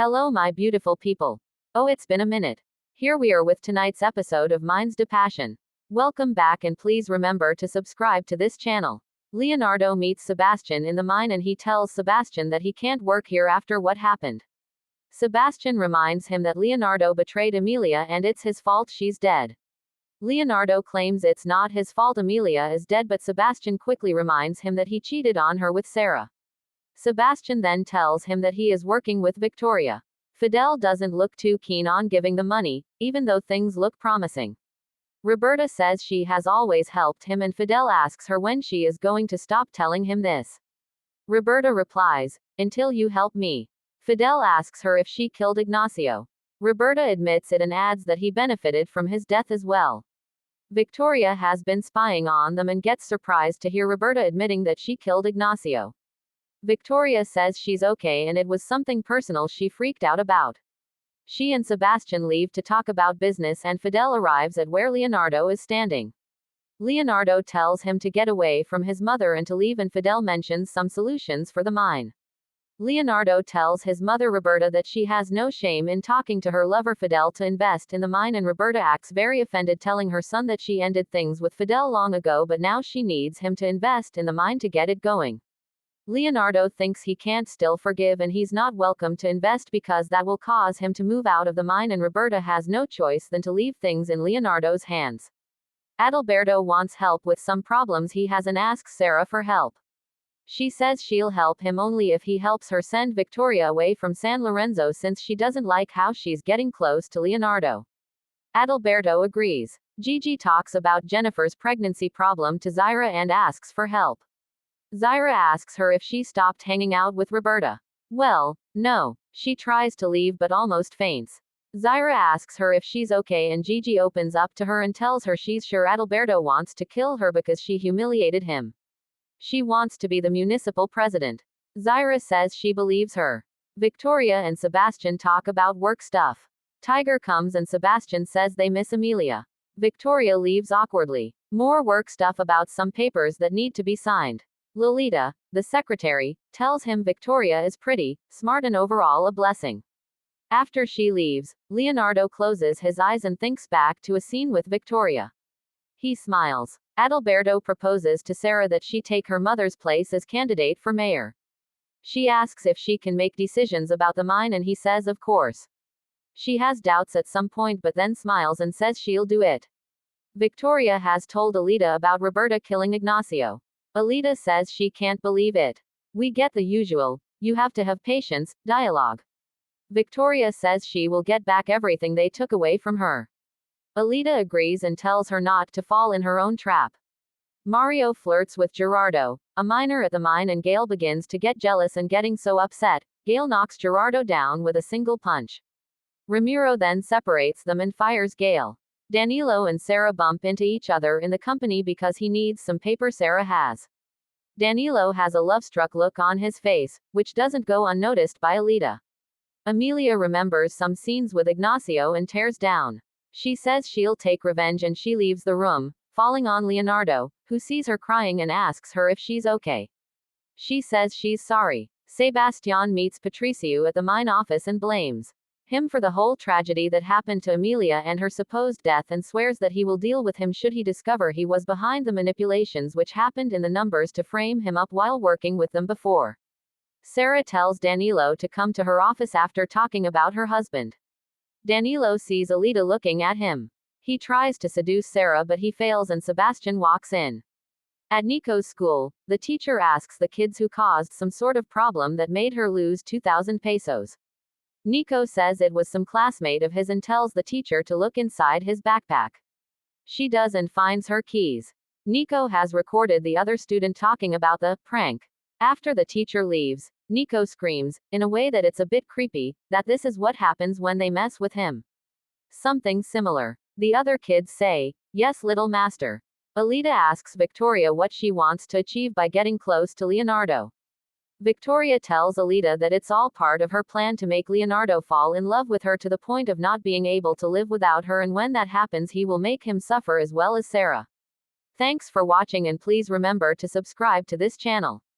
Hello, my beautiful people. Oh, it's been a minute. Here we are with tonight's episode of Minds de Passion. Welcome back, and please remember to subscribe to this channel. Leonardo meets Sebastian in the mine and he tells Sebastian that he can't work here after what happened. Sebastian reminds him that Leonardo betrayed Emilia and it's his fault she's dead. Leonardo claims it's not his fault Emilia is dead, but Sebastian quickly reminds him that he cheated on her with Sarah. Sebastian then tells him that he is working with Victoria. Fidel doesn't look too keen on giving the money, even though things look promising. Roberta says she has always helped him and Fidel asks her when she is going to stop telling him this. Roberta replies, "Until you help me." Fidel asks her if she killed Ignacio. Roberta admits it and adds that he benefited from his death as well. Victoria has been spying on them and gets surprised to hear Roberta admitting that she killed Ignacio. Victoria says she's okay and it was something personal she freaked out about. She and Sebastian leave to talk about business and Fidel arrives at where Leonardo is standing. Leonardo tells him to get away from his mother and to leave, and Fidel mentions some solutions for the mine. Leonardo tells his mother Roberta that she has no shame in talking to her lover Fidel to invest in the mine, and Roberta acts very offended, telling her son that she ended things with Fidel long ago but now she needs him to invest in the mine to get it going. Leonardo thinks he can't still forgive and he's not welcome to invest because that will cause him to move out of the mine, and Roberta has no choice than to leave things in Leonardo's hands. Adalberto wants help with some problems he has and asks Sarah for help. She says she'll help him only if he helps her send Victoria away from San Lorenzo since she doesn't like how she's getting close to Leonardo. Adalberto agrees. Gigi talks about Jennifer's pregnancy problem to Zaira and asks for help. Zaira asks her if she stopped hanging out with Roberta. Well, no. She tries to leave but almost faints. Zaira asks her if she's okay and Gigi opens up to her and tells her she's sure Adalberto wants to kill her because she humiliated him. She wants to be the municipal president. Zaira says she believes her. Victoria and Sebastian talk about work stuff. Tiger comes and Sebastian says they miss Emilia. Victoria leaves awkwardly. More work stuff about some papers that need to be signed. Lolita, the secretary, tells him Victoria is pretty, smart and overall a blessing. After she leaves, Leonardo closes his eyes and thinks back to a scene with Victoria. He smiles. Adalberto proposes to Sarah that she take her mother's place as candidate for mayor. She asks if she can make decisions about the mine and he says of course. She has doubts at some point but then smiles and says she'll do it. Victoria has told Alita about Roberta killing Ignacio. Alita says she can't believe it. We get the usual, "You have to have patience" dialogue. Victoria says she will get back everything they took away from her. Alita agrees and tells her not to fall in her own trap. Mario flirts with Gerardo, a miner at the mine, and Gail begins to get jealous and getting so upset, Gail knocks Gerardo down with a single punch. Ramiro then separates them and fires Gail. Danilo and Sarah bump into each other in the company because he needs some paper Sarah has. Danilo has a love-struck look on his face, which doesn't go unnoticed by Alita. Emilia remembers some scenes with Ignacio and tears down. She says she'll take revenge and she leaves the room, falling on Leonardo, who sees her crying and asks her if she's okay. She says she's sorry. Sebastian meets Patricio at the mine office and blames him for the whole tragedy that happened to Emilia and her supposed death, and swears that he will deal with him should he discover he was behind the manipulations which happened in the numbers to frame him up while working with them before. Sarah tells Danilo to come to her office after talking about her husband. Danilo sees Alita looking at him. He tries to seduce Sarah but he fails and Sebastian walks in. At Nico's school, the teacher asks the kids who caused some sort of problem that made her lose 2,000 pesos. Nico says it was some classmate of his and tells the teacher to look inside his backpack. She does and finds her keys. Nico has recorded the other student talking about the prank. After the teacher leaves, Nico screams, in a way that it's a bit creepy, that this is what happens when they mess with him. Something similar. The other kids say, "Yes, little master." Alita asks Victoria what she wants to achieve by getting close to Leonardo. Victoria tells Alita that it's all part of her plan to make Leonardo fall in love with her to the point of not being able to live without her, and when that happens he will make him suffer as well as Sarah. Thanks for watching and please remember to subscribe to this channel.